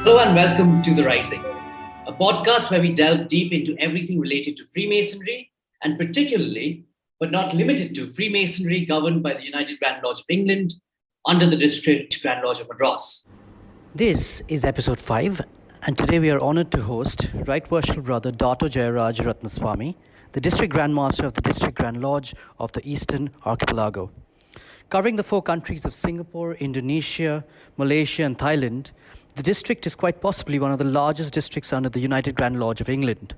Hello and welcome to The Rising, a podcast where we delve deep into everything related to Freemasonry and particularly, but not limited to, Freemasonry governed by the United Grand Lodge of England under the District Grand Lodge of Madras. This is episode 5, and today we are honored to host Right Worshipful Brother Dato Jayaraj Ratnaswamy, the District Grand Master of the District Grand Lodge of the Eastern Archipelago. Covering the 4 countries of Singapore, Indonesia, Malaysia, and Thailand, the district is quite possibly one of the largest districts under the United Grand Lodge of England.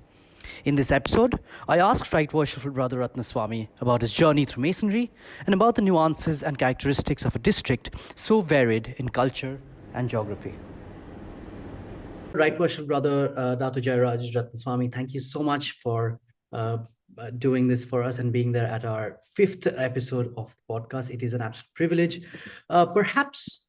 In this episode, I asked Right Worshipful Brother Ratnaswamy about his journey through Masonry and about the nuances and characteristics of a district so varied in culture and geography. Right Worshipful Brother Dato Jayaraj Ratnaswamy, thank you so much for doing this for us and being there at our 5th episode of the podcast. It is an absolute privilege. Perhaps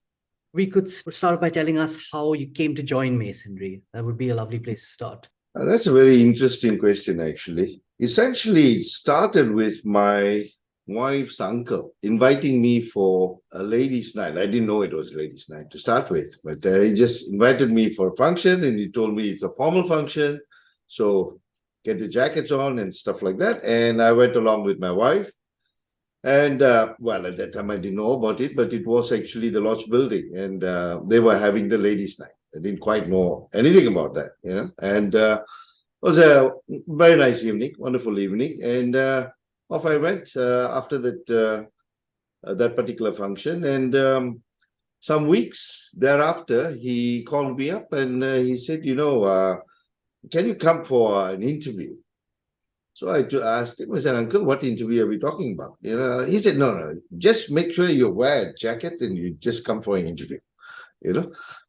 we could start by telling us how you came to join Masonry. That would be a lovely place to start. That's a very interesting question, actually. Essentially, it started with my wife's uncle inviting me for a ladies' night. I didn't know it was a ladies' night to start with, but he just invited me for a function and he told me it's a formal function. So get the jackets on and stuff like that. And I went along with my wife. And, well, at that time I didn't know about it, but it was actually the lodge building and they were having the ladies' night. I didn't quite know anything about that, and it was a very nice evening, wonderful evening. And off I went after that particular function. And some weeks thereafter, he called me up and he said, can you come for an interview? So I asked him, I said, Uncle, what interview are we talking about? He said, no, just make sure you wear a jacket and you just come for an interview.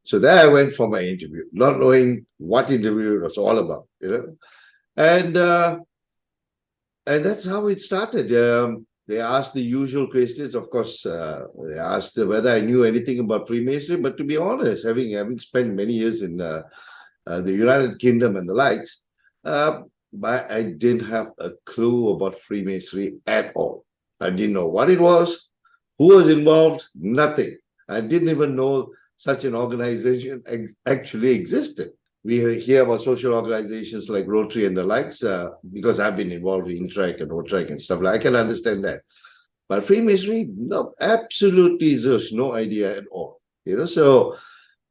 So there I went for my interview, not knowing what interview it was all about, and that's how it started. They asked the usual questions. Of course, they asked whether I knew anything about Freemasonry, but to be honest, having spent many years in the United Kingdom and the likes, I didn't have a clue about Freemasonry at all. I didn't know what it was, who was involved, nothing. I didn't even know such an organization actually existed. We hear about social organizations like Rotary and the likes because I've been involved in Interact and Rotary and stuff like that. I can understand that. But Freemasonry, no, absolutely there's no idea at all. So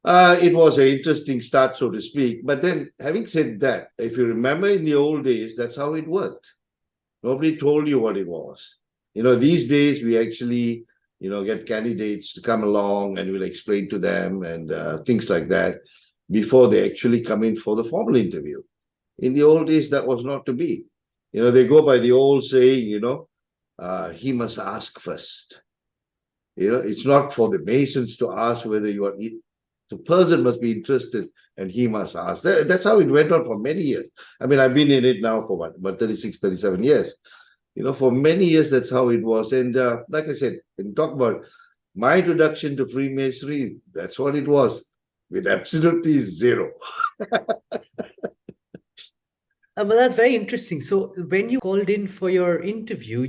it was an interesting start, so to speak. But then, having said that, if you remember in the old days, that's how it worked. Nobody told you what it was. These days we actually, get candidates to come along and we'll explain to them and things like that before they actually come in for the formal interview. In the old days, that was not to be. They go by the old saying, he must ask first. It's not for the Masons to ask whether you are. The person must be interested and he must ask. That's how it went on for many years. I mean, I've been in it now for about 36, 37 years. For many years, that's how it was. And like I said, when you talk about my introduction to Freemasonry, that's what it was, with absolutely zero. But that's very interesting. So when you called in for your interview,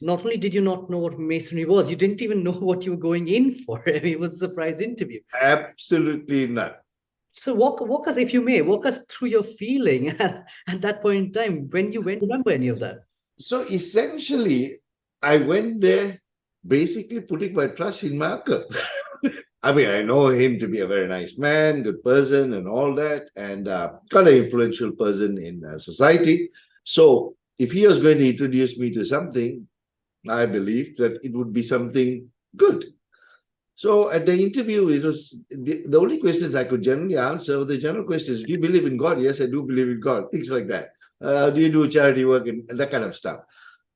not only did you not know what Masonry was, you didn't even know what you were going in for. I mean, it was a surprise interview. Absolutely not. So walk us, if you may, walk us through your feeling at that point in time when you went. Remember any of that? So essentially, I went there basically putting my trust in my uncle. I mean, I know him to be a very nice man, good person and all that, and quite an influential person in society. So if he was going to introduce me to something, I believed that it would be something good. So at the interview, it was the only questions I could generally answer were the general questions. Do you believe in God? Yes, I do believe in God. Things like that. Do you do charity work and that kind of stuff?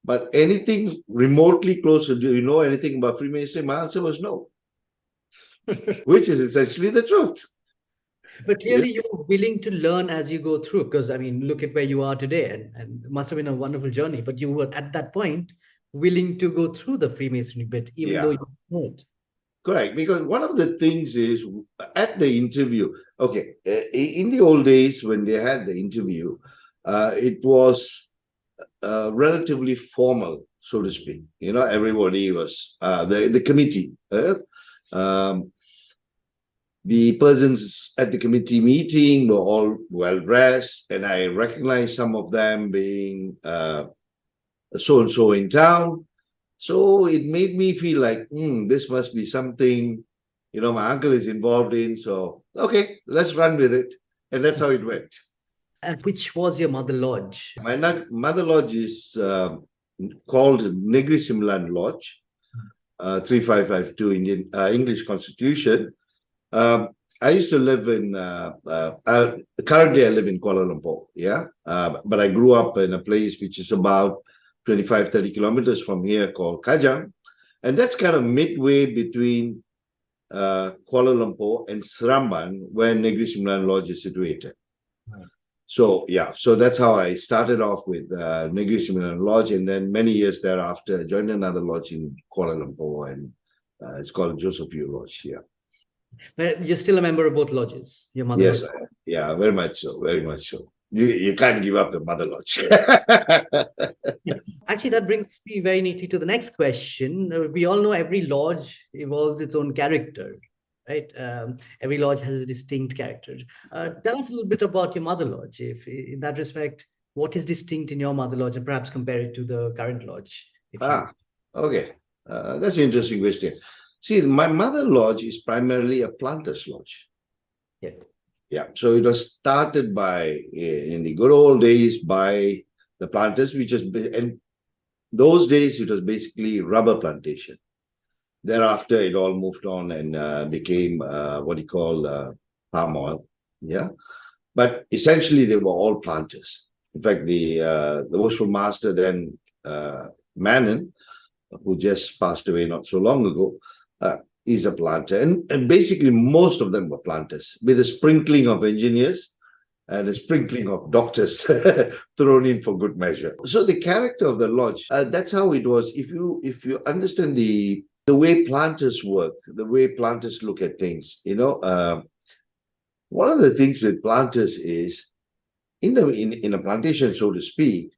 But anything remotely close to, do you know anything about Freemasonry? My answer was no. Which is essentially the truth. But clearly you're willing to learn as you go through, because I mean, look at where you are today, and it must have been a wonderful journey, but you were at that point willing to go through the Freemasonry bit, even though you weren't. Correct, because one of the things is at the interview, in the old days when they had the interview, it was relatively formal, so to speak. Everybody was, the committee, The persons at the committee meeting were all well dressed, and I recognized some of them being so and so in town. So it made me feel like, this must be something, my uncle is involved in. So, okay, let's run with it. And that's how it went. And which was your mother lodge? My mother lodge is called Negri Sembilan Lodge, 3552 Indian English Constitution. I used to live in, currently I live in Kuala Lumpur, but I grew up in a place which is about 25, 30 kilometers from here called Kajang. And that's kind of midway between Kuala Lumpur and Seramban, where Negri Sembilan Lodge is situated. Right. So that's how I started off with Negri Sembilan Lodge, and then many years thereafter, I joined another lodge in Kuala Lumpur, and it's called Joseph Yu Lodge. Yeah. But you're still a member of both lodges, your mother Yes, lodge? Yeah, very much so, very much so. You can't give up the mother lodge. Actually, that brings me very neatly to the next question. We all know every lodge evolves its own character, right? Every lodge has a distinct character. Tell us a little bit about your mother lodge. If in that respect, what is distinct in your mother lodge, and perhaps compare it to the current lodge? Okay. That's an interesting question. See, my mother lodge is primarily a planter's lodge. Yeah. So it was started in the good old days by the planters, and those days it was basically rubber plantation. Thereafter, it all moved on and became what you call palm oil. Yeah. But essentially, they were all planters. In fact, the worshipful master then, Manon, who just passed away not so long ago, is a planter. And basically, most of them were planters, with a sprinkling of engineers and a sprinkling of doctors thrown in for good measure. So the character of the lodge, that's how it was. If you understand the way planters work, the way planters look at things, one of the things with planters is, in a plantation, so to speak,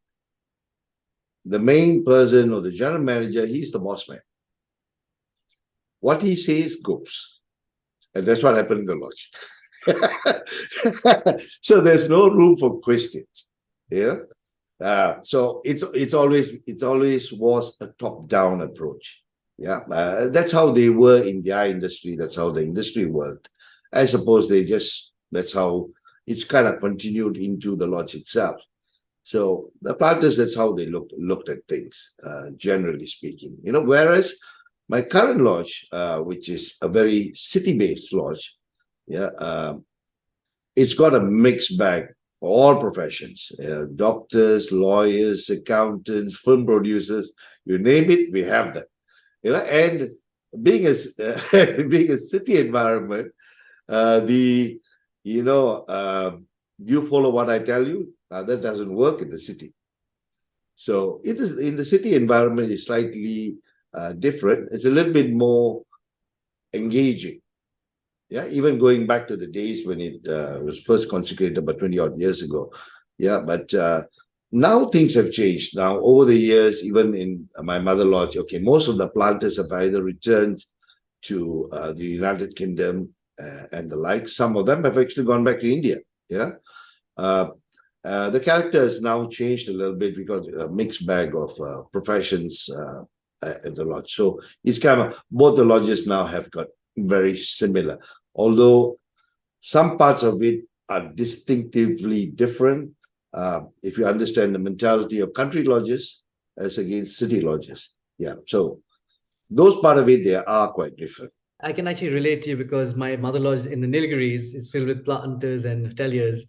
the main person or the general manager, he's the boss man. What he says goes. And that's what happened in the lodge. So there's no room for questions. So it's always was a top-down approach. That's how they were in their industry. That's how the industry worked. I suppose that's how it's kind of continued into the lodge itself. So the planters, that's how they looked at things, generally speaking. Whereas my current lodge, which is a very city-based lodge, it's got a mixed bag for all professions: doctors, lawyers, accountants, film producers, you name it, we have them. And being a city environment, you follow what I tell you. That doesn't work in the city. So it is in the city environment is slightly different. It's a little bit more engaging. Even going back to the days when it was first consecrated about 20 odd years ago. But now things have changed. Now, over the years, even in my mother lodge, most of the planters have either returned to the United Kingdom and the like. Some of them have actually gone back to India. The character has now changed a little bit because a mixed bag of professions at the lodge. So it's kind of both the lodges now have got very similar, although some parts of it are distinctively different. If you understand the mentality of country lodges as against city lodges. So those part of it, they are quite different. I can actually relate to you because my mother lodge in the Nilgiris is filled with planters and hoteliers,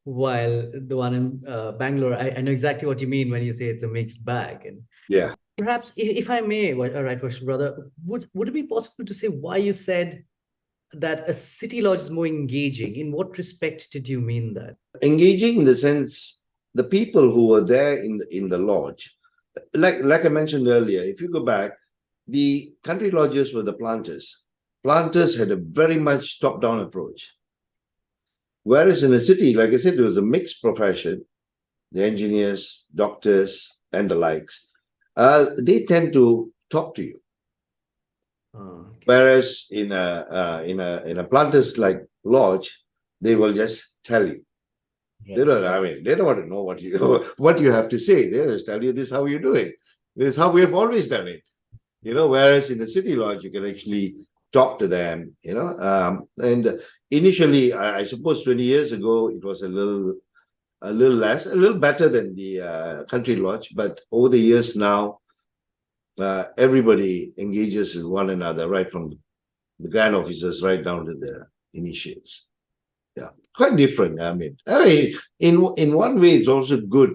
while the one in Bangalore, I know exactly what you mean when you say it's a mixed bag. And perhaps, if I may, right, Worshipful Brother, would it be possible to say why you said that a city lodge is more engaging? In what respect did you mean that? Engaging in the sense, the people who were there in the lodge, like I mentioned earlier, if you go back, the country lodges were the planters. Planters had a very much top-down approach. Whereas in a city, like I said, it was a mixed profession, the engineers, doctors, and the likes. They tend to talk to you. Oh, okay. Whereas in a planters like lodge, they will just tell you. They don't. I mean, they don't want to know what you what you have to say. They just tell you this is how you do it. This is how we have always done it. Whereas in the city lodge, you can actually talk to them. And initially, I suppose 20 years ago, it was a little less, a little better than the country lodge. But over the years now, everybody engages with one another, right from the grand officers right down to the initiates. Yeah, quite different. I mean, in one way, it's also good.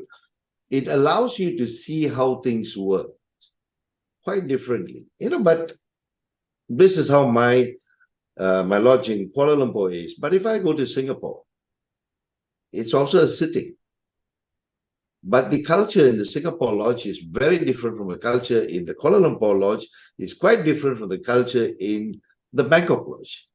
It allows you to see how things work quite differently. But this is how my lodge in Kuala Lumpur is. But if I go to Singapore, it's also a city. But the culture in the Singapore lodge is very different from the culture in the Kuala Lumpur lodge. It's quite different from the culture in the Bangkok lodge.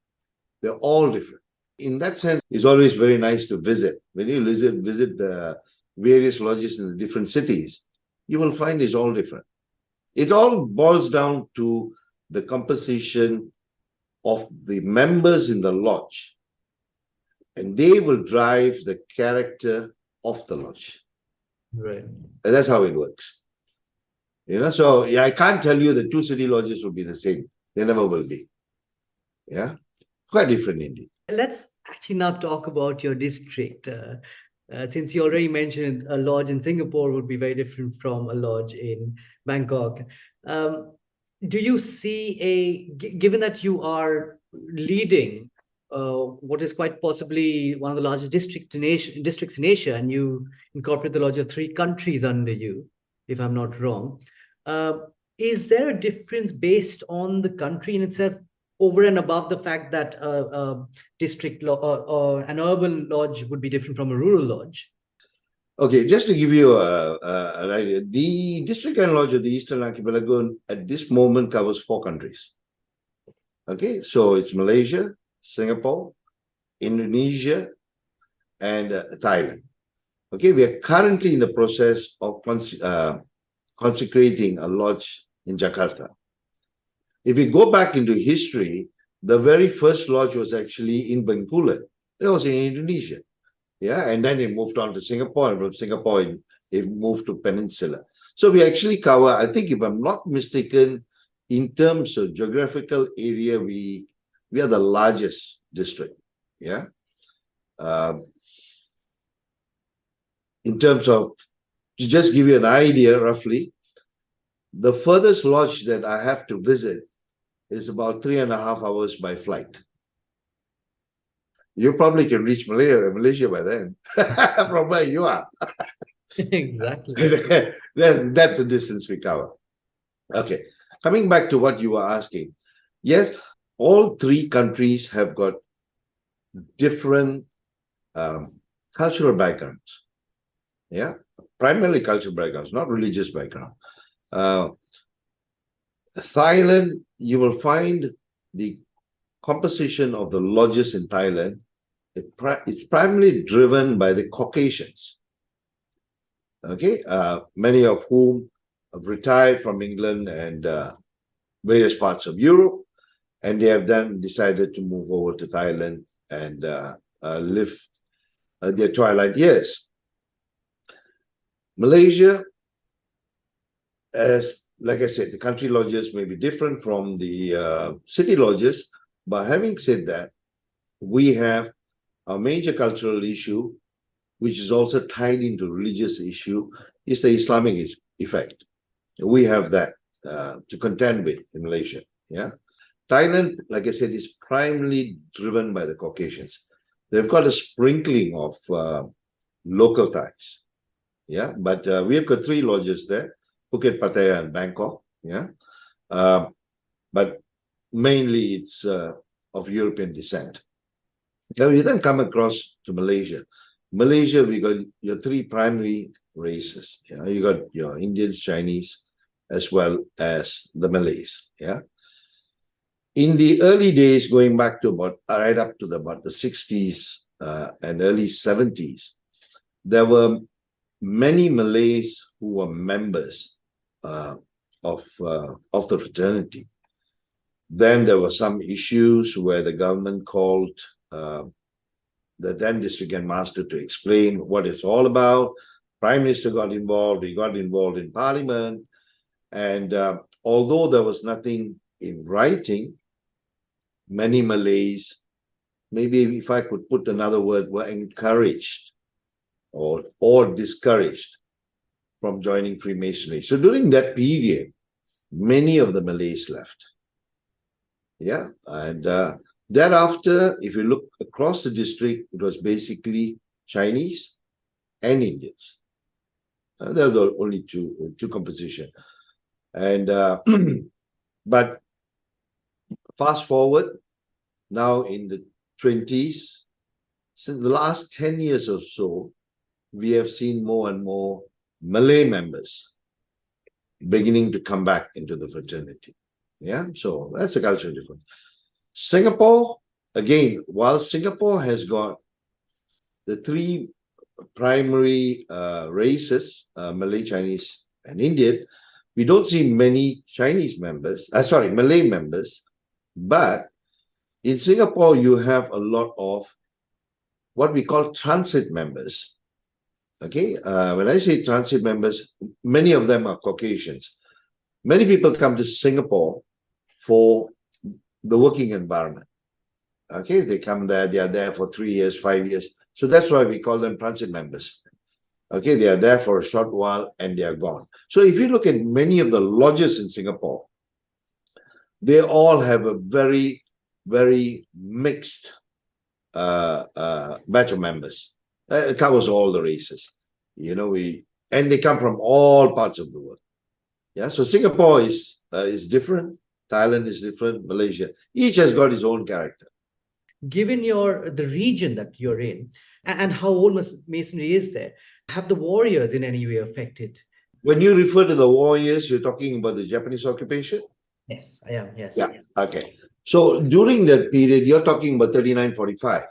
They're all different. In that sense, it's always very nice to visit. When you visit the various lodges in the different cities, you will find it's all different. It all boils down to the composition of the members in the lodge. And they will drive the character of the lodge. Right. And that's how it works. So I can't tell you the two city lodges will be the same. They never will be. Yeah. Quite different indeed. Let's actually now talk about your district. Since you already mentioned a lodge in Singapore would be very different from a lodge in Bangkok. Do you see given that you are leading what is quite possibly one of the largest districts in Asia, and you incorporate the lodge of 3 countries under you, if I'm not wrong, is there a difference based on the country in itself, over and above the fact that district an urban lodge would be different from a rural lodge? Okay, just to give you an idea, the District Grand Lodge of the Eastern Archipelago at this moment covers 4 countries. Okay, so it's Malaysia, Singapore, Indonesia, and Thailand. Okay, we are currently in the process of consecrating a lodge in Jakarta. If we go back into history, the very first lodge was actually in Bencoolen. It was in Indonesia. Yeah, and then it moved on to Singapore, and from Singapore, it moved to Peninsula. So we actually cover, I think, if I'm not mistaken, in terms of geographical area, we are the largest district. Yeah. In terms of, to just give you an idea, roughly, the furthest lodge that I have to visit is about 3.5 hours by flight. You probably can reach Malaysia by then, from where you are. Exactly. Then that's the distance we cover. Okay, coming back to what you were asking. Yes, all 3 countries have got different cultural backgrounds. Yeah, primarily cultural backgrounds, not religious background. Thailand, you will find the composition of the lodges in Thailand, it's primarily driven by the Caucasians. Okay, many of whom have retired from England and various parts of Europe, and they have then decided to move over to Thailand and live their twilight years. Malaysia, as like I said, the country lodges may be different from the city lodges, but having said that, we have a major cultural issue, which is also tied into religious issue, is the Islamic effect. We have that to contend with in Malaysia. Yeah, Thailand, like I said, is primarily driven by the Caucasians. They've got a sprinkling of local Thais. Yeah, but we have got 3 lodges there: Phuket, Pattaya, and Bangkok. Yeah, but mainly it's of European descent. Now you then come across to Malaysia. Malaysia, we got your 3 primary races. Yeah, you got your Indians, Chinese, as well as the Malays. Yeah. In the early days, going back to about right up to about the 60s and early 70s, there were many Malays who were members of the fraternity. Then there were some issues where the government called the then district and master to explain what it's all about. Prime Minister got involved. He got involved in Parliament. And although there was nothing in writing, many Malays, maybe if I could put another word, were encouraged or discouraged from joining Freemasonry. So during that period, many of the Malays left. Yeah. And thereafter, if you look across the district, it was basically Chinese and Indians. There were only two composition. And but fast forward, now in the 20s, since the last 10 years or so, we have seen more and more Malay members beginning to come back into the fraternity. Yeah, so that's a cultural difference. Singapore, again, while Singapore has got the three primary races, Malay, Chinese, and Indian, we don't see many Malay members, but in Singapore, you have a lot of what we call transit members. Okay, when I say transit members, many of them are Caucasians. Many people come to Singapore for the working environment. Okay, they come there, they are there for 3 years, 5 years. So that's why we call them transit members. Okay, they are there for a short while and they are gone. So if you look at many of the lodges in Singapore, they all have a very, very mixed batch of members. It covers all the races, and they come from all parts of the world. Yeah, so Singapore is different. Thailand is different. Malaysia, each has got its own character. Given the region that you're in and how old Masonry is there, have the warriors in any way affected? When you refer to the warriors, you're talking about the Japanese occupation? Yes, I am. Yes. Yeah. Okay. So during that period, you're talking about 3945.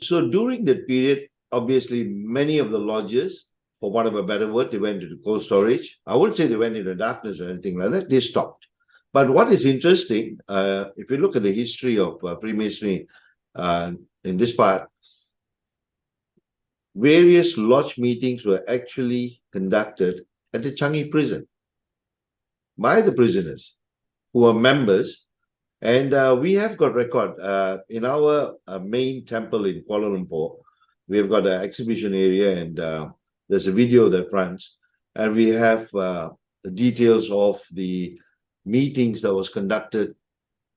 So during that period, obviously, many of the lodges, for want of a better word, they went into cold storage. I wouldn't say they went into darkness or anything like that. They stopped. But what is interesting, if you look at the history of Freemasonry in this part, various lodge meetings were actually conducted at the Changi prison by the prisoners who are members. And we have got record in our main temple in Kuala Lumpur. We have got an exhibition area, and there's a video that runs, and we have the details of the meetings that was conducted.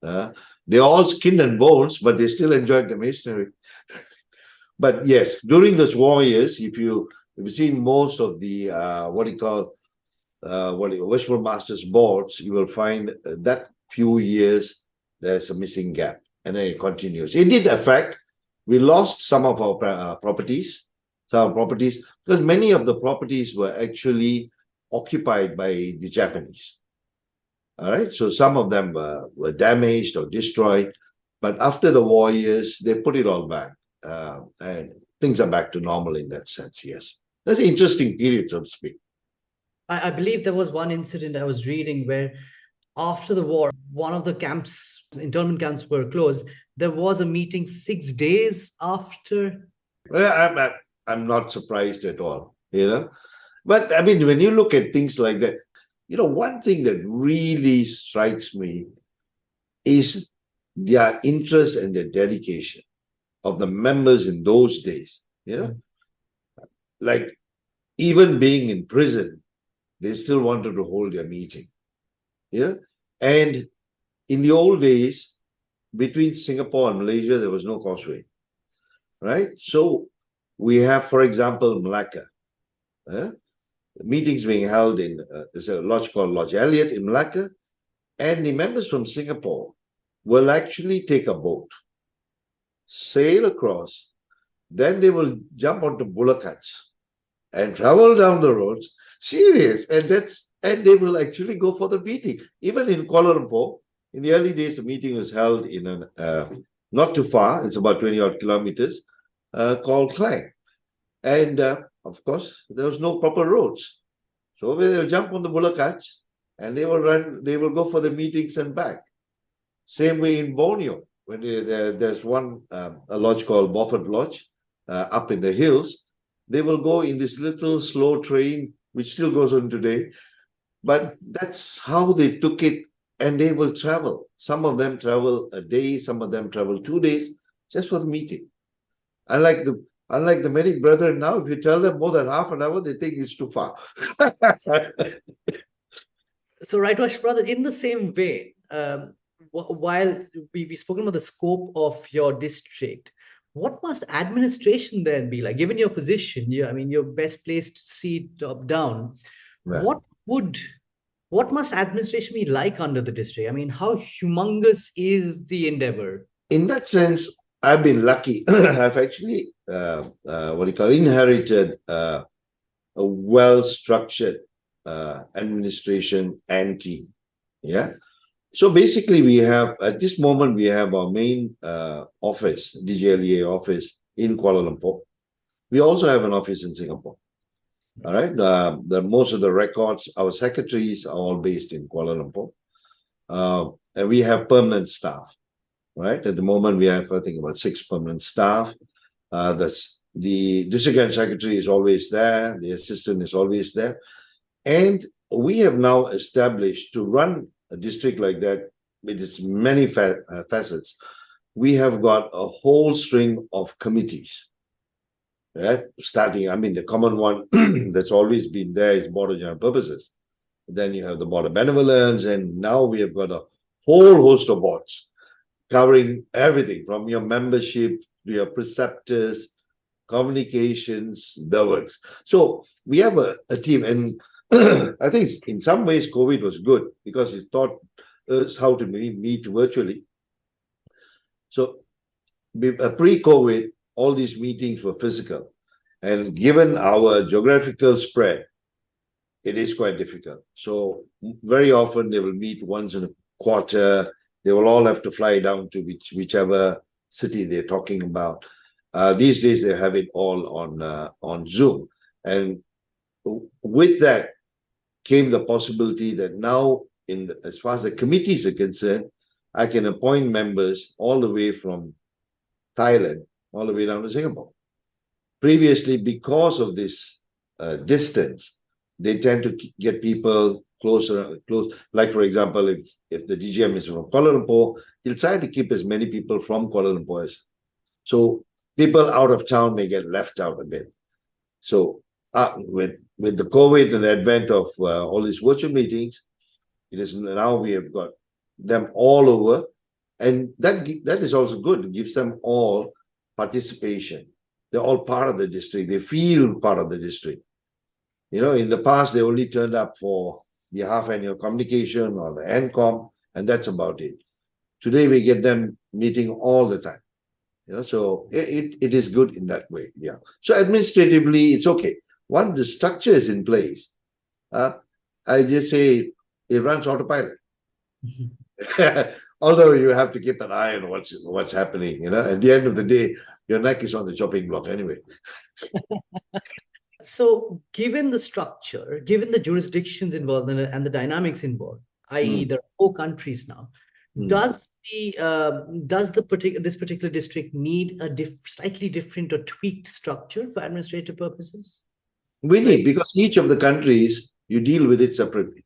They're all skin and bones, but they still enjoyed the masonry. But yes, during those warriors, if you've seen most of the Worshipful Masters boards, you will find that few years there's a missing gap, and then it continues. It did affect. We lost some of our properties, because many of the properties were actually occupied by the Japanese. All right, so some of them were damaged or destroyed, but after the warriors, they put it all back, and things are back to normal in that sense. Yes, that's an interesting period, so to speak. I believe there was one incident I was reading where after the war, one of the internment camps were closed. There was a meeting 6 days after. Well, I'm not surprised at all, But I mean, when you look at things like that, one thing that really strikes me is their interest and their dedication of the members in those days, Like, even being in prison, they still wanted to hold their meeting, And in the old days, between Singapore and Malaysia, there was no causeway, right? So we have, for example, Malacca. Meetings being held in there's a lodge called Lodge Elliot in Malacca, and the members from Singapore will actually take a boat, sail across, then they will jump onto bullock carts and travel down the roads. Serious, and they will actually go for the meeting. Even in Kuala Lumpur, in the early days, the meeting was held in not too far. It's about 20 odd kilometers, called Klang, and of course, there was no proper roads. So they'll jump on the bullock carts and they will go for the meetings and back. Same way in Borneo, when there's one a lodge called Beaufort Lodge up in the hills. They will go in this little slow train, which still goes on today. But that's how they took it, and they will travel. Some of them travel a day, some of them travel 2 days just for the meeting. Unlike the many brethren now, if you tell them more than half an hour, they think it's too far. So, Right Worship Brother, in the same way, while we've spoken about the scope of your district, what must administration then be like? Given your position, you're best placed to see top down. Yeah. What must administration be like under the district? I mean, how humongous is the endeavor? In that sense, I've been lucky. I've actually, inherited a well-structured administration and team. Yeah. So basically, we have, at this moment, we have our main office, DGLEA office in Kuala Lumpur. We also have an office in Singapore. All right. Most of the records, our secretaries are all based in Kuala Lumpur. And we have permanent staff. Right. At the moment, we have, I think, about 6 permanent staff. The district grand secretary is always there. The assistant is always there. And we have now established, to run a district like that with its many facets, we have got a whole string of committees. Right? Starting, the common one that's always been there is Board of General Purposes. Then you have the Board of Benevolence, and now we have got a whole host of boards covering everything from your membership to your preceptors, communications, the works. So we have a team, and I think in some ways COVID was good because it taught us how to meet virtually. So pre-COVID, all these meetings were physical, and given our geographical spread, it is quite difficult. So very often they will meet once in a quarter. They will all have to fly down to whichever city they're talking about. These days they have it all on Zoom, and with that came the possibility that now, as far as the committees are concerned, I can appoint members all the way from Thailand all the way down to Singapore. Previously, because of this distance, they tend to get people close. Like, for example, if the DGM is from Kuala Lumpur, he'll try to keep as many people from Kuala Lumpur as. So people out of town may get left out a bit. So with the COVID and the advent of all these virtual meetings, it is now we have got them all over, and that is also good. It gives them all participation. They're all part of the district. They feel part of the district. In the past, they only turned up for the half-annual communication or the NCOM, and that's about it. Today, we get them meeting all the time. So it is good in that way. Yeah. So administratively, it's okay. Once the structure is in place, I just say it runs autopilot. Although you have to keep an eye on what's happening. At the end of the day, your neck is on the chopping block anyway. So, given the structure, given the jurisdictions involved and the dynamics involved, i.e., there are 4 countries now, does this particular district need a slightly different or tweaked structure for administrative purposes? We need, because each of the countries, you deal with it separately.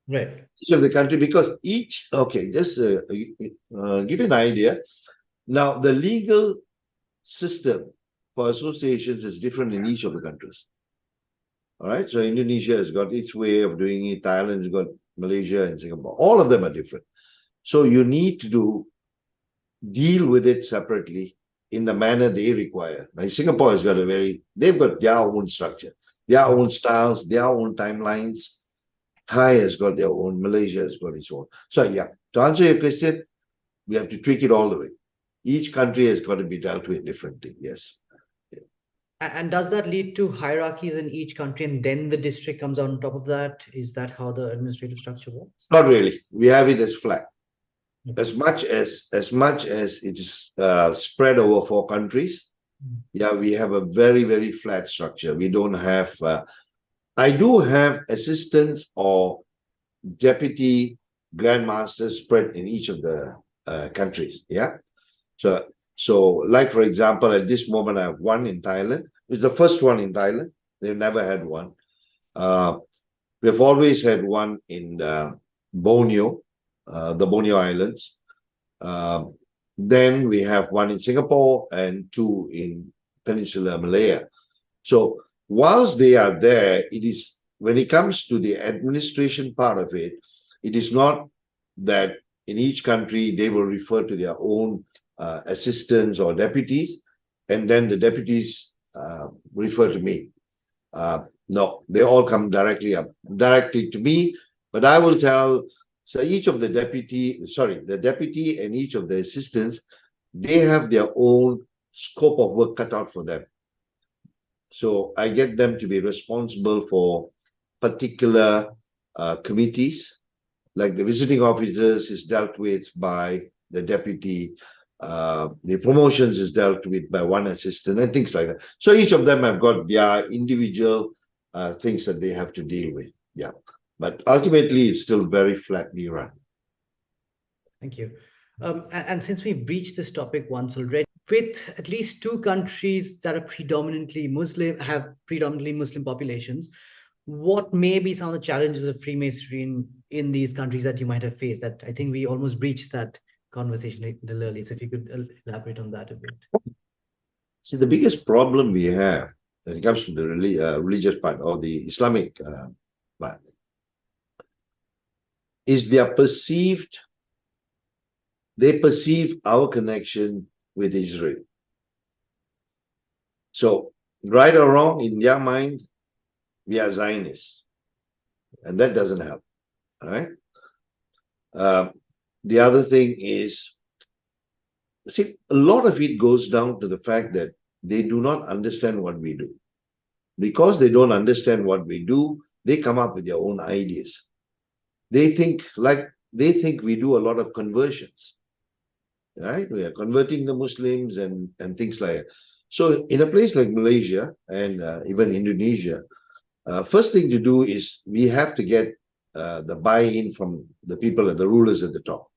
Right. Each of the country, because just give you an idea. Now, the legal system for associations is different in each of the countries. All right. So Indonesia has got its way of doing it. Thailand's got Malaysia and Singapore. All of them are different. So you need to deal with it separately in the manner they require. Now, Singapore has got they've got their own structure, their own styles, their own timelines. Thai has got their own. Malaysia has got its own. So yeah, to answer your question, we have to tweak it all the way. Each country has got to be dealt with differently. Yes. And does that lead to hierarchies in each country, and then the district comes on top of that? Is that how the administrative structure works? Not really. We have it as flat. As much as it is spread over 4 countries, yeah, we have a very, very flat structure. We don't have. I do have assistants or deputy grandmasters spread in each of the countries. Yeah. So, like for example, at this moment, I have one in Thailand. It's the first one in Thailand. They've never had one. We've always had one in Borneo, the Borneo Islands. Then we have one in Singapore and two in Peninsular Malaya. So whilst they are there, it is when it comes to the administration part of it, it is not that in each country they will refer to their own assistants or deputies, and then the deputies refer to me. No, they all come directly to me, but I will tell. So each of the deputy and each of the assistants, they have their own scope of work cut out for them. So I get them to be responsible for particular committees, like the visiting officers is dealt with by the deputy, the promotions is dealt with by one assistant and things like that. So each of them have got their individual things that they have to deal with. Yeah. But ultimately, it's still very flatly run. Thank you. And since we've breached this topic once already, with at least two countries that are predominantly Muslim, have predominantly Muslim populations, what may be some of the challenges of Freemasonry in these countries that you might have faced? That I think we almost breached that conversation a little early. So if you could elaborate on that a bit. See, the biggest problem we have when it comes to the religious part or the Islamic part is they perceive our connection with Israel. So, right or wrong, in their mind, we are Zionists. And that doesn't help. All right. The other thing is, see, a lot of it goes down to the fact that they do not understand what we do. Because they don't understand what we do, they come up with their own ideas. They think we do a lot of conversions, right? We are converting the Muslims and things like that. So in a place like Malaysia and even Indonesia, first thing to do is we have to get the buy-in from the people and the rulers at the top.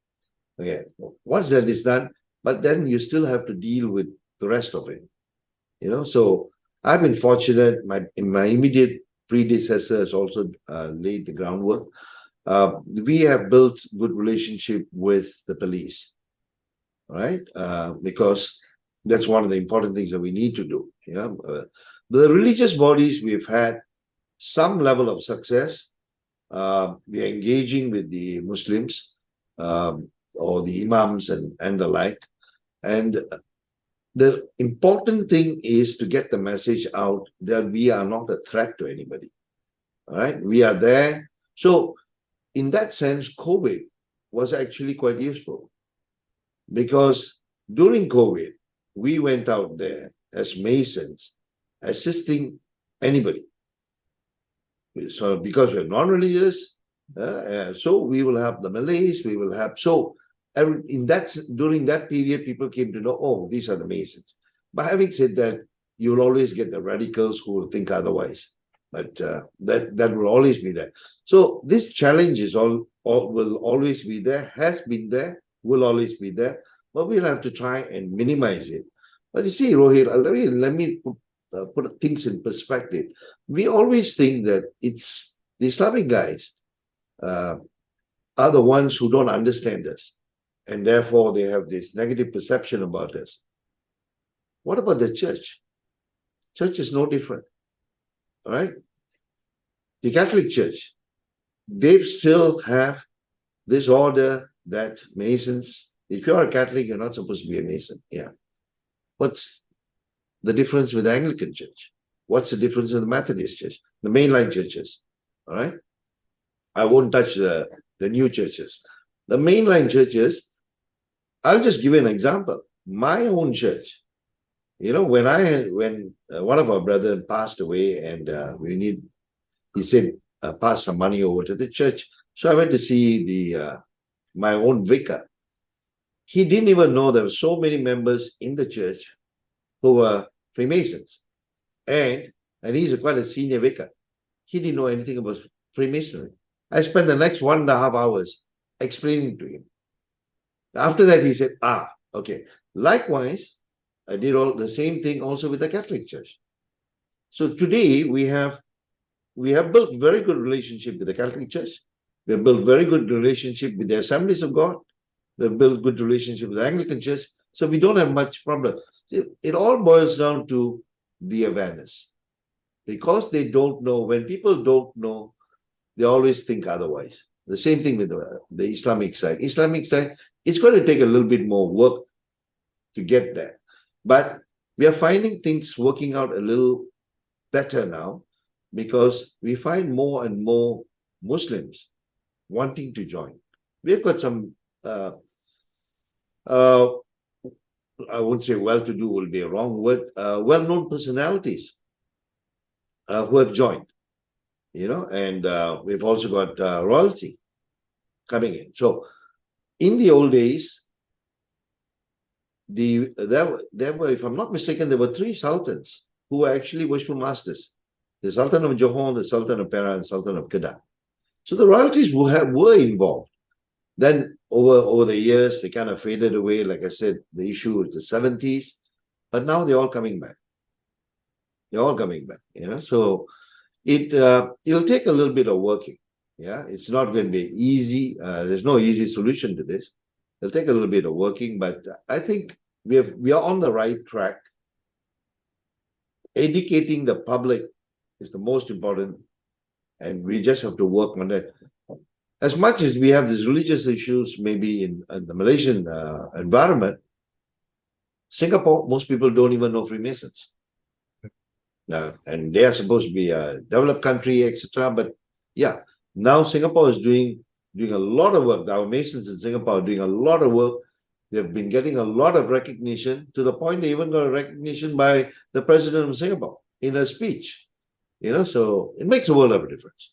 Okay, once that is done, but then you still have to deal with the rest of it. So I've been fortunate. My immediate predecessors also laid the groundwork. We have built good relationship with the police, right? Because that's one of the important things that we need to do. The religious bodies, we've had some level of success. We are engaging with the Muslims or the imams and the like. And the important thing is to get the message out that we are not a threat to anybody. All right? We are there. So in that sense, COVID was actually quite useful because during COVID, we went out there as Masons assisting anybody. So because we're non-religious, so we will have the Malays, we will have, so during that period, people came to know, oh, these are the Masons. But having said that, you'll always get the radicals who will think otherwise. But that will always be there. So this challenge will always be there, has been there, will always be there. But we'll have to try and minimize it. But you see, Rohit, let me put things in perspective. We always think that it's the Islamic guys are the ones who don't understand us. And therefore, they have this negative perception about us. What about the church? Church is no different. All right? The Catholic Church, they still have this order that Masons, if you're a Catholic, you're not supposed to be a Mason. Yeah. What's the difference with the Anglican Church? What's the difference with the Methodist Church? The mainline churches. All right? I won't touch the new churches. The mainline churches, I'll just give you an example. My own church, when one of our brethren passed away and he said, pass some money over to the church. So I went to see my own vicar. He didn't even know there were so many members in the church who were Freemasons. And he's quite a senior vicar. He didn't know anything about Freemasonry. I spent the next 1.5 hours explaining to him. After that, he said, okay. Likewise, I did all the same thing also with the Catholic Church. So today we have built very good relationship with the Catholic Church. We have built very good relationship with the Assemblies of God. We have built good relationship with the Anglican Church. So we don't have much problem. See, it all boils down to the awareness. Because they don't know, when people don't know, they always think otherwise. The same thing with the Islamic side. Islamic side, it's going to take a little bit more work to get there. But we are finding things working out a little better now because we find more and more Muslims wanting to join. We've got some, I wouldn't say well-to-do will be a wrong word, well-known personalities who have joined, and we've also got royalty coming in. So in the old days, there were, if I'm not mistaken, there were 3 sultans who were actually worshipful masters: the Sultan of Johor, the Sultan of Perak, and Sultan of Kedah. So the royalties were involved. Then over the years, they kind of faded away. Like I said, the issue with the 70s, but now they're all coming back. They're all coming back, So it'll take a little bit of working. Yeah, it's not going to be easy. There's no easy solution to this. It'll take a little bit of working, but I think we are on the right track. Educating the public is the most important, and we just have to work on that. As much as we have these religious issues, maybe in the Malaysian environment, Singapore, most people don't even know Freemasons. And they are supposed to be a developed country, etc. But yeah, now Singapore is doing a lot of work. Our Masons in Singapore are doing a lot of work. They've been getting a lot of recognition, to the point they even got a recognition by the president of Singapore in a speech. So it makes a world of a difference.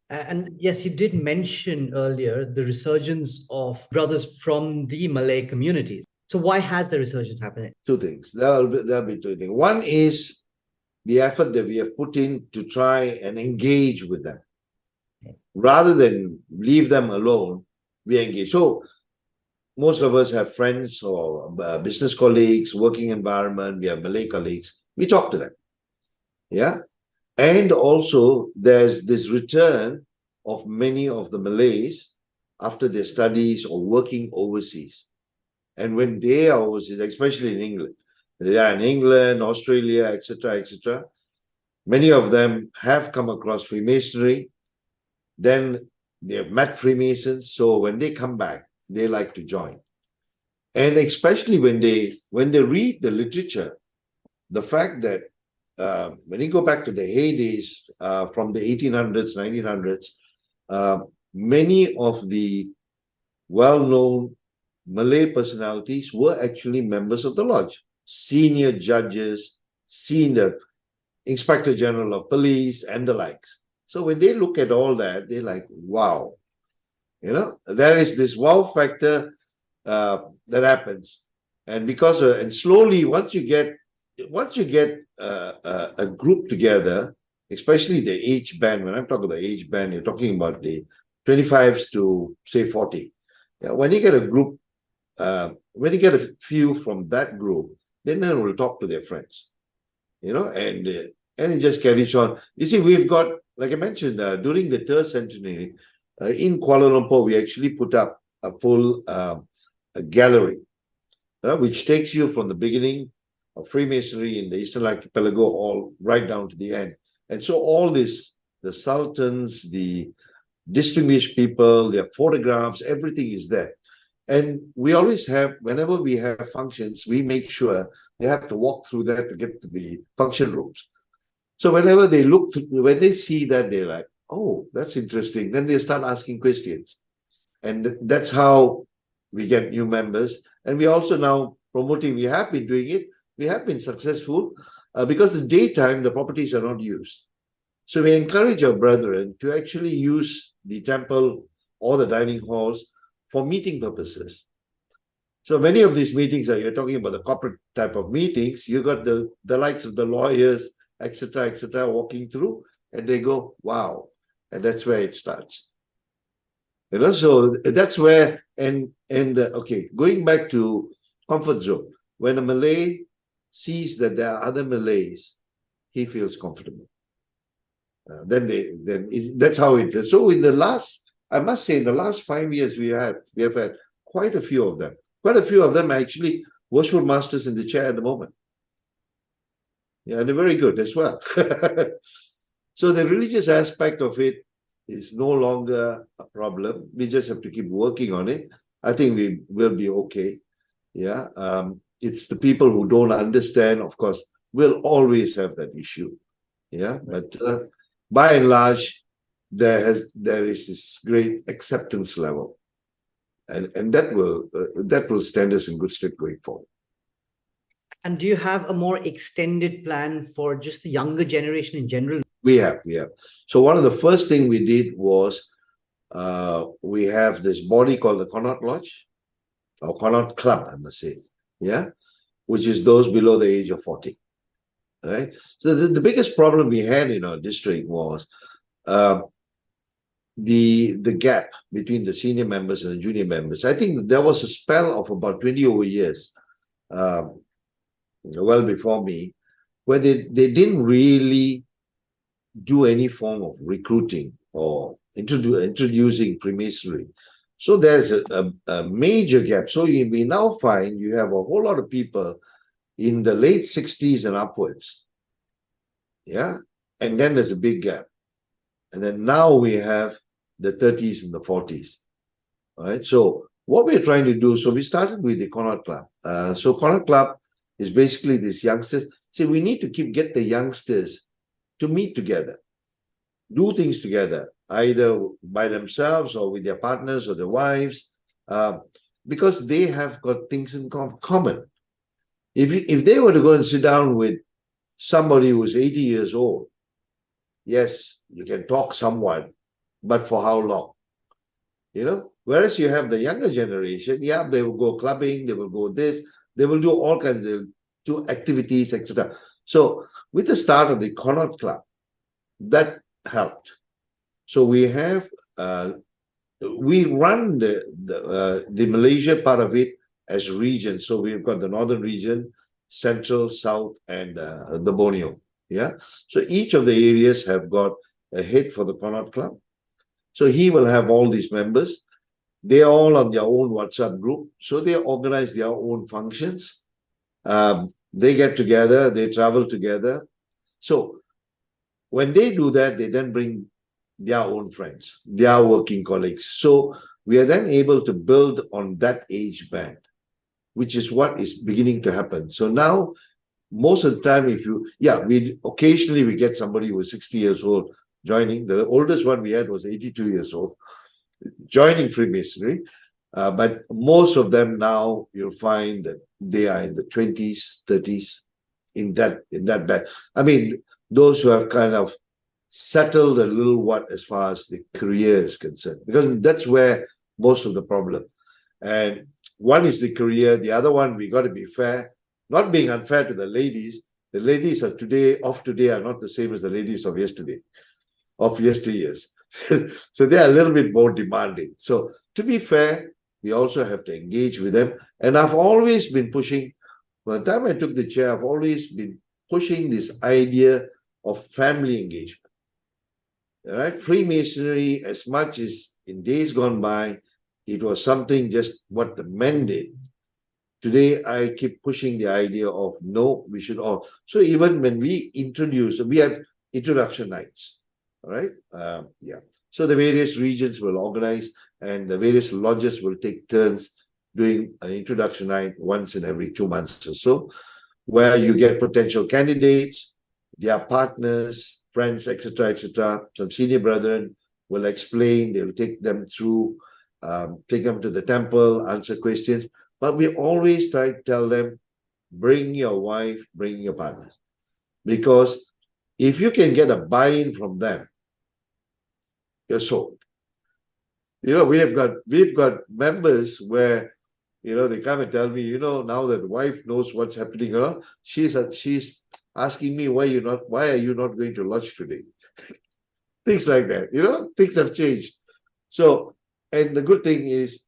And yes, you did mention earlier the resurgence of brothers from the Malay communities. So why has the resurgence happened? 2 things. There'll be 2 things. One is the effort that we have put in to try and engage with them. Rather than leave them alone, we engage. So most of us have friends or business colleagues, working environment, we have Malay colleagues, we talk to them. Yeah. And also there's this return of many of the Malays after their studies or working overseas. And when they are overseas, especially in England, they are in England, Australia, etc., many of them have come across Freemasonry. Then they have met Freemasons. So when they come back, they like to join. And especially when they read the literature, the fact that when you go back to the heydays from the 1800s, 1900s, many of the well-known Malay personalities were actually members of the lodge, senior judges, senior Inspector General of Police, and the likes. So when they look at all that, they're like, wow, there is this wow factor that happens. And because and slowly, once you get a group together, especially the age band, when I'm talking about the age band, you're talking about the 25s to say 40. When you get a group, when you get a few from that group, then they will talk to their friends, and it just carries on. You see, we've got, like I mentioned, during the third centenary in Kuala Lumpur, we actually put up a full gallery, which takes you from the beginning of Freemasonry in the Eastern Archipelago all right down to the end. And so all this, the sultans, the distinguished people, their photographs, everything is there. And we always have, whenever we have functions, we make sure they have to walk through that to get to the function rooms. So whenever they look, when they see that, they're like, oh, that's interesting. Then they start asking questions. And that's how we get new members. And we also now promoting, we have been doing it. We have been successful because the daytime, the properties are not used. So we encourage our brethren to actually use the temple or the dining halls for meeting purposes. So many of these meetings you're talking about the corporate type of meetings, you got the likes of the lawyers, etc., walking through, and they go, wow. And that's where it starts. So that's where, okay, going back to comfort zone, when a Malay sees that there are other Malays, he feels comfortable. That's how it is. So I must say, in the last 5 years, we have had quite a few of them. Quite a few of them are actually worship masters in the chair at the moment. Yeah, and they're very good as well. So the religious aspect of it is no longer a problem. We just have to keep working on it. I think we will be okay. Yeah. It's the people who don't understand, of course, will always have that issue. Yeah. But by and large, there is this great acceptance level. And that will stand us in good stead going forward. And do you have a more extended plan for just the younger generation in general? We have. So one of the first thing we did was we have this body called the Connaught Lodge, or Connaught Club, I must say, yeah, which is those below the age of 40. Right. So the biggest problem we had in our district was the gap between the senior members and the junior members. I think there was a spell of about 20 over years, well before me, where they didn't really do any form of recruiting or introducing Freemasonry. So there's a major gap. So we now find you have a whole lot of people in the late 60s and upwards. Yeah. And then there's a big gap. And then now we have the 30s and the 40s. All right. So what we're trying to do, so we started with the Connaught Club. So Connaught Club is basically these youngsters. See, we need to get the youngsters to meet together, do things together, either by themselves or with their partners or their wives, because they have got things in common. If they were to go and sit down with somebody who's 80 years old, yes, you can talk somewhat, but for how long? Whereas you have the younger generation, yeah, they will go clubbing, they will go this, they will do all kinds of activities, etc. So with the start of the Connaught Club, that helped. So we have we run the Malaysia part of it as regions. So we've got the northern region, central, south, and the Borneo. Yeah. So each of the areas have got a head for the Connaught Club. So he will have all these members. They are all on their own WhatsApp group. So they organize their own functions. They get together, they travel together. So when they do that, they then bring their own friends, their working colleagues. So we are then able to build on that age band, which is what is beginning to happen. So now, most of the time, we occasionally get somebody who is 60 years old joining. The oldest one we had was 82 years old, joining Freemasonry. But most of them now, you'll find that they are in the 20s, 30s, in that band. I mean, those who have kind of settled a little what as far as the career is concerned, because that's where most of the problem. And one is the career, the other one, we got to be fair, not being unfair to the ladies. The ladies of today are not the same as the ladies of yesterday, of yesteryears. So they are a little bit more demanding. So to be fair, we also have to engage with them. And I've always been pushing, by the time I took the chair, I've always been pushing this idea of family engagement. All right? Freemasonry, as much as in days gone by, it was something just what the men did. Today, I keep pushing the idea of no, we should all. So even when we have introduction nights. All right? So the various regions will organize and the various lodges will take turns doing an introduction night once in every 2 months or so, where you get potential candidates, their partners, friends, etc., etc. Some senior brethren will explain, they will take them through, take them to the temple, answer questions. But we always try to tell them, bring your wife, bring your partners. Because if you can get a buy-in from them, you're sold. We've got members where, they come and tell me, now that wife knows what's happening around, she's asking me, why are you not going to lodge today? Things like that, things have changed. So And the good thing is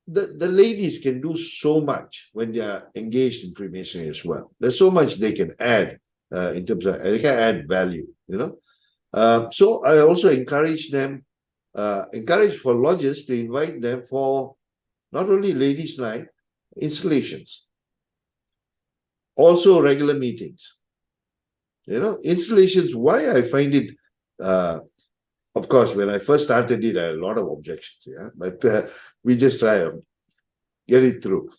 the ladies can do so much when they are engaged in Freemasonry as well. There's so much they can add in terms of, they can add value, So I also encourage them, encourage for lodges to invite them for not only ladies' night, installations, also regular meetings. Installations, why I find it, of course, when I first started it, I had a lot of objections, but we just try to get it through.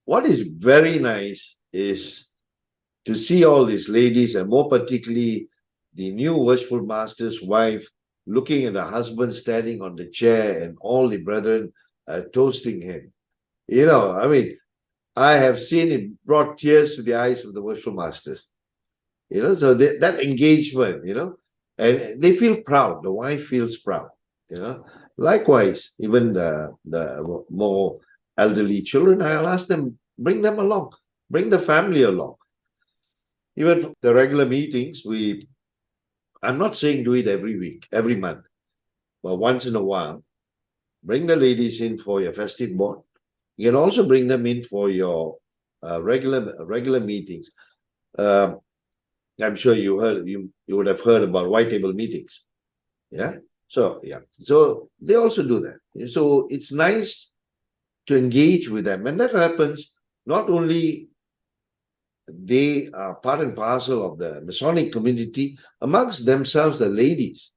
What is very nice is to see all these ladies, and more particularly the new worshipful master's wife, looking at the husband standing on the chair and all the brethren toasting him. I have seen it brought tears to the eyes of the worshipful masters. So that engagement, and they feel proud. The wife feels proud, Likewise, even the more elderly children, I'll ask them, bring them along, bring the family along. Even the regular meetings, I'm not saying do it every week, every month, but once in a while, bring the ladies in for your festive board. You can also bring them in for your regular meetings. I'm sure you would have heard about white table meetings. So they also do that. So it's nice to engage with them. And that happens, not only they are part and parcel of the Masonic community, amongst themselves, the ladies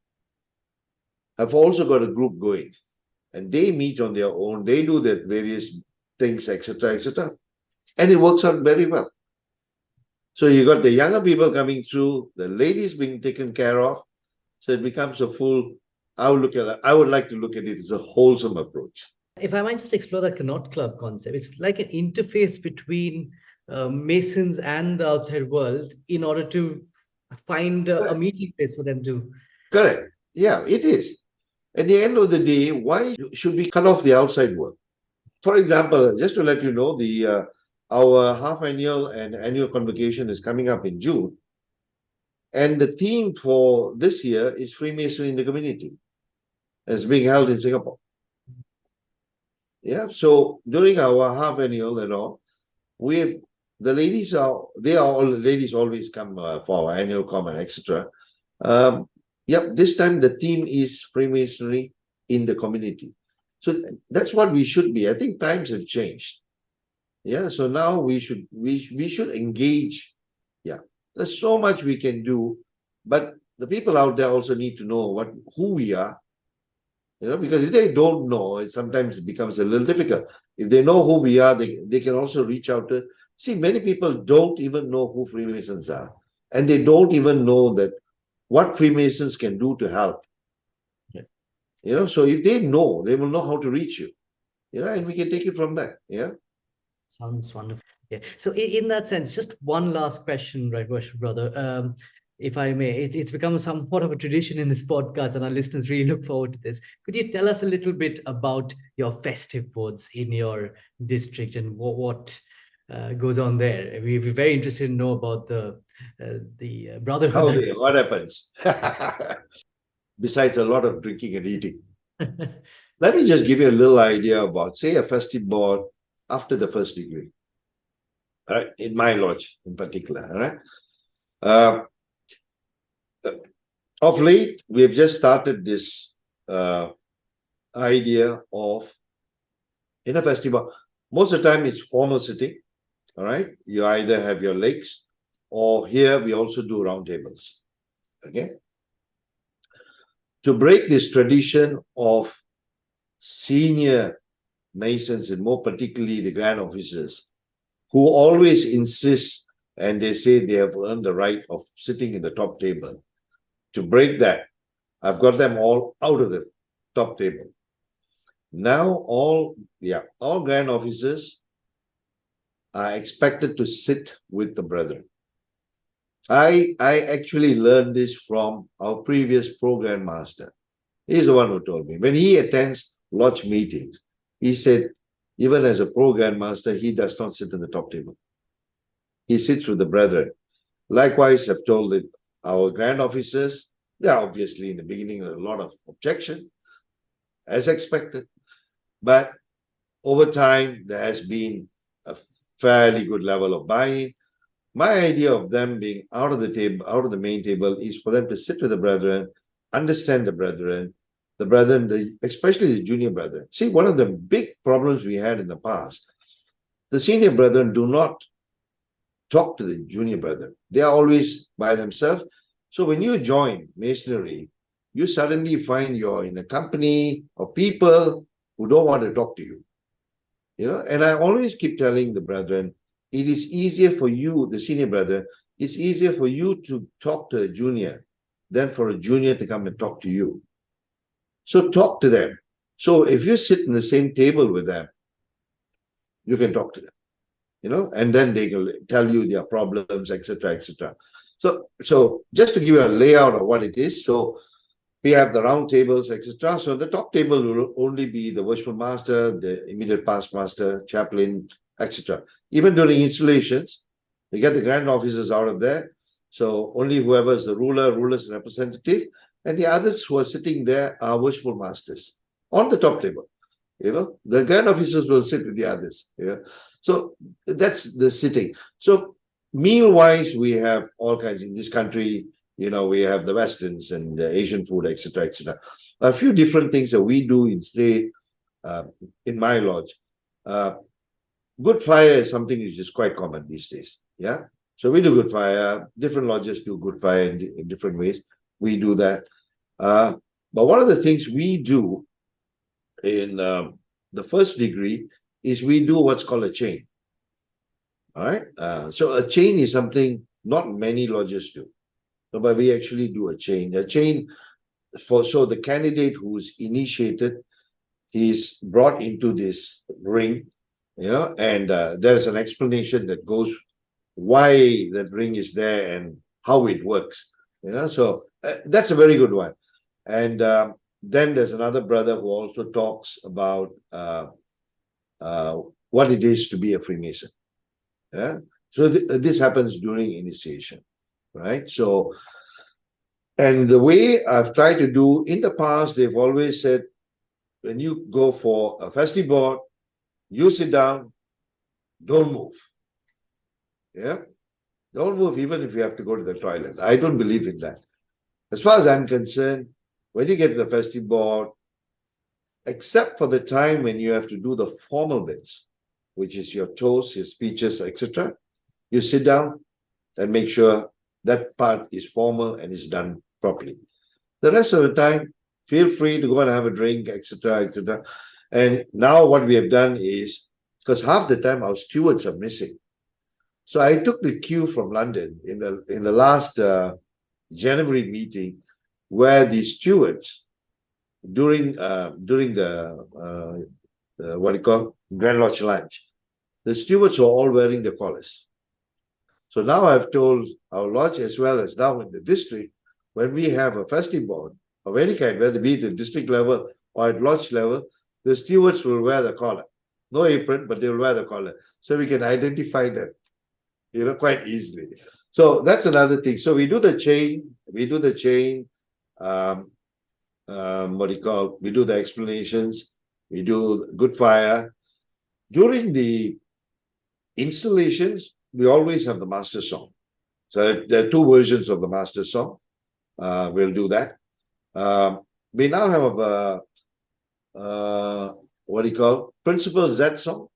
have also got a group going. And they meet on their own, they do their various things, etc., etc. And it works out very well. So you got the younger people coming through, the ladies being taken care of. So it becomes a full, I would like to look at it as a wholesome approach. If I might just explore that Connaught Club concept, it's like an interface between Masons and the outside world in order to find a meeting place for them to. Correct. Yeah, it is. At the end of the day, why should we cut off the outside world? For example, just to let you know, our half-annual and annual convocation is coming up in June. And the theme for this year is Freemasonry in the community. It's being held in Singapore. So during our half-annual and all, the ladies always come for our annual comment, etc. This time the theme is Freemasonry in the community. So that's what we should be. I think times have changed. So now we should engage. There's so much we can do, but the people out there also need to know who we are. Because if they don't know, it sometimes becomes a little difficult. If they know who we are, they can also reach out to. See, many people don't even know who Freemasons are, and they don't even know that what Freemasons can do to help. So if they know, they will know how to reach you. And we can take it from there. Sounds wonderful. So in that sense, just one last question, right, worship brother. If I may, it's become somewhat of a tradition in this podcast, and our listeners really look forward to this. Could you tell us a little bit about your festive boards in your district and what goes on there? We'd be very interested to know about the brotherhood. Okay, what happens? Besides a lot of drinking and eating. Let me just give you a little idea about, say, a festive board after the first degree. All right, in my lodge in particular. All right. Of late, we have just started this idea of, in a festival, most of the time it's formal sitting. All right. You either have your legs, or here we also do round tables. Okay. To break this tradition of senior Masons, and more particularly the grand officers, who always insist and they say they have earned the right of sitting in the top table. To break that, I've got them all out of the top table. Now all grand officers are expected to sit with the brethren. I actually learned this from our previous program master. He's the one who told me. When he attends lodge meetings, he said, even as a program master, he does not sit at the top table. He sits with the brethren. Likewise, I've told our grand officers, there are obviously in the beginning a lot of objection, as expected. But over time, there has been a fairly good level of buy-in. My idea of them being out of the table, out of the main table, is for them to sit with the brethren, understand the brethren, especially the junior brethren. See, one of the big problems we had in the past, the senior brethren do not talk to the junior brethren. They are always by themselves. So when you join Masonry, you suddenly find you're in a company of people who don't want to talk to you. And I always keep telling the brethren, it is easier for you, the senior brethren, it's easier for you to talk to a junior than for a junior to come and talk to you. So talk to them. So if you sit in the same table with them, you can talk to them, and then they can tell you their problems, etc., etc. So just to give you a layout of what it is, so we have the round tables, etc. So the top table will only be the worshipful master, the immediate past master, chaplain, etc. Even during installations, we get the grand officers out of there. So only whoever is the ruler's representative, and the others who are sitting there are worshipful masters on the top table. The grand officers will sit with the others. So that's the sitting. So meal-wise, we have all kinds in this country. We have the Westerns and the Asian food, etc., etc. A few different things that we do in my lodge. Good fire is something which is quite common these days. Yeah. So we do good fire. Different lodges do good fire in different ways. We do that. But one of the things we do in the first degree is we do what's called a chain. All right. So a chain is something not many lodges do. But we actually do a chain. A chain so the candidate who's initiated, he's brought into this ring, and there's an explanation that goes why that ring is there and how it works. So that's a very good one. And then there's another brother who also talks about what it is to be a Freemason. Yeah. So this happens during initiation. Right. So, and the way I've tried to do in the past, they've always said, when you go for a festive board, you sit down, don't move. Yeah. Don't move, even if you have to go to the toilet. I don't believe in that. As far as I'm concerned, when you get to the festive board, except for the time when you have to do the formal bits, which is your toast, your speeches, etc., you sit down and make sure that part is formal and is done properly. The rest of the time, feel free to go and have a drink, etc., etc. And now what we have done is, because half the time our stewards are missing. So I took the cue from London in the last January meeting, where the stewards during the what you call Grand Lodge lunch, the stewards were all wearing the collars. So now I've told our lodge, as well as now in the district, when we have a festive board of any kind, whether be it at district level or at lodge level, the stewards will wear the collar. No apron, but they will wear the collar. So we can identify them, quite easily. So that's another thing. So we do the chain, we do the explanations, we do good fire. During the installations, we always have the master song. So there are two versions of the master song. We'll do that. We now have Principal Z song.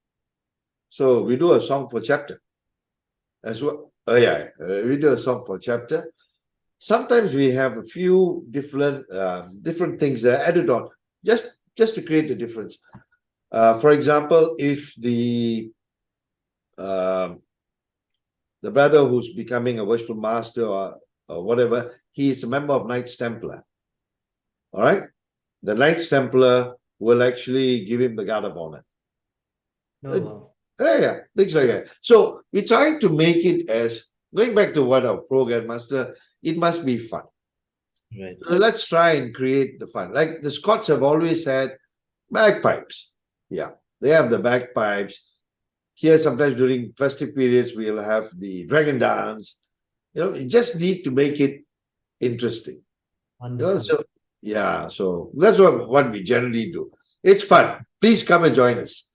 So we do a song for chapter as well. We do a song for chapter. Sometimes we have a few different things that are added on, just to create a difference. For example, if the brother who's becoming a worshipful master or whatever, he is a member of Knights Templar. All right? The Knights Templar will actually give him the Guard of Honor. Things like that. So we try to make it as, going back to what our program master, it must be fun. Right. So let's try and create the fun. Like the Scots have always had bagpipes. Yeah, they have the bagpipes. Here, sometimes during festive periods, we'll have the dragon dance. You just need to make it interesting. So Yeah, so that's what we generally do. It's fun. Please come and join us.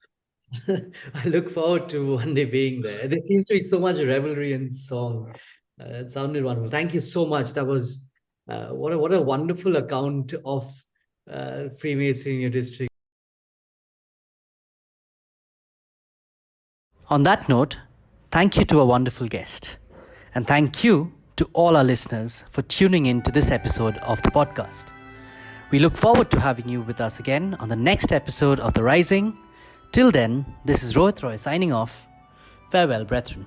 I look forward to one day being there. There seems to be so much revelry in song. It sounded wonderful. Thank you so much. That was what a wonderful account of Freemasonry in your district. On that note, thank you to a wonderful guest. And thank you to all our listeners for tuning in to this episode of the podcast. We look forward to having you with us again on the next episode of The Rising. Till then, this is Rohit Roy signing off. Farewell, brethren.